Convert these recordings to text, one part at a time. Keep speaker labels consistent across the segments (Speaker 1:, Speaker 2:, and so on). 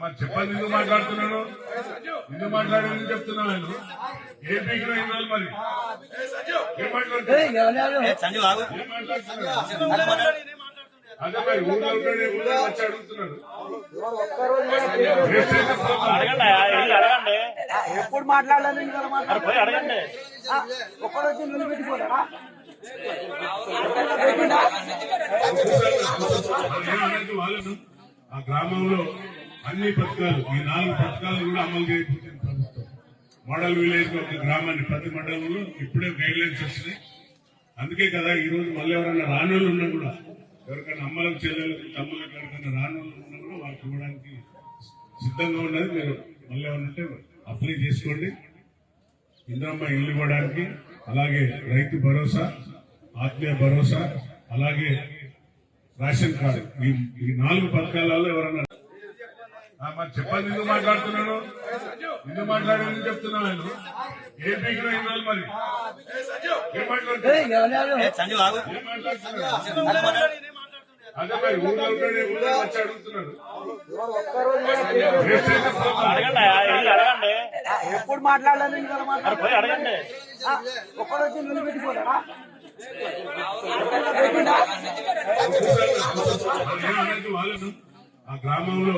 Speaker 1: మరి చెప్పండి, ఎందుకు మాట్లాడుతున్నాను, ఎందుకు మాట్లాడాలని చెప్తున్నా. నేను ఏపీకి అయినా మరి ఏం మాట్లాడుతున్నారు? అదే మరి ఊళ్ళో వచ్చి అడుగుతున్నారు.
Speaker 2: ఎప్పుడు మాట్లాడాలని అడగండి. ఒక్కడొచ్చి నిలబెట్టుకోరా
Speaker 1: వాళ్ళను ఆ గ్రామంలో అన్ని పథకాలు, ఈ 4 పథకాలు కూడా అమలు చేయబోతుంది ప్రభుత్వం. మోడల్ విలేజ్ ఒక గ్రామాన్ని ప్రతి మండలంలో ఇప్పుడే గైడ్ లైన్స్ వచ్చినాయి. అందుకే కదా ఈ రోజు మళ్ళీ ఎవరైనా రానోళ్ళు ఉన్నా కూడా, ఎవరికైనా అమ్మలకు చెల్లెలకు తమ్ములకు ఎవరికైనా రానోళ్ళు ఉన్నా కూడా వాళ్ళకి ఇవ్వడానికి సిద్ధంగా ఉన్నది. మీరు మళ్ళీ ఏమన్నంటే అప్లై చేసుకోండి. ఇంద్రమ్మ ఇల్లు ఇవ్వడానికి, అలాగే రైతు భరోసా, ఆత్మీయ భరోసా, అలాగే రేషన్ కార్డు, ఈ 4 పథకాలలో ఎవరన్నా మరి చెప్పండి, ఎందుకు మాట్లాడుతున్నాను, ఎందుకు మాట్లాడాలని చెప్తున్నా. నేను ఏపీకి అయినా మరి ఏం మాట్లాడుతున్నారు? అదే మరి ఊళ్ళో వచ్చి అడుగుతున్నారు.
Speaker 2: ఎప్పుడు మాట్లాడాలని అడగండి. ఒక్కడొచ్చి నిలబెట్టుకోరా
Speaker 1: వాళ్ళను ఆ గ్రామంలో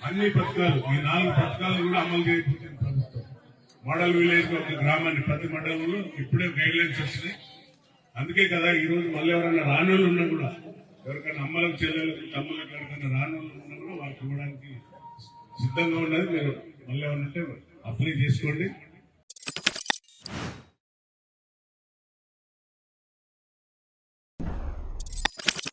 Speaker 1: అన్ని పథకాలు, ఈ 4 పథకాలు కూడా అమలు చేయబోతుంది ప్రభుత్వం. మోడల్ విలేజ్ ఒక గ్రామాన్ని ప్రతి మండలంలో ఇప్పుడే గైడ్ లైన్స్ వచ్చినాయి. అందుకే కదా ఈ రోజు మళ్ళీ ఎవరైనా రానోళ్ళు ఉన్నా కూడా, ఎవరికైనా అమ్మలకు చెల్లెలకు తమ్ములకు ఎవరికైనా రానోళ్ళు ఉన్నా కూడా వాళ్ళకి ఇవ్వడానికి సిద్ధంగా ఉన్నది. మీరు మళ్ళీ ఏమన్నంటే అప్లై చేసుకోండి.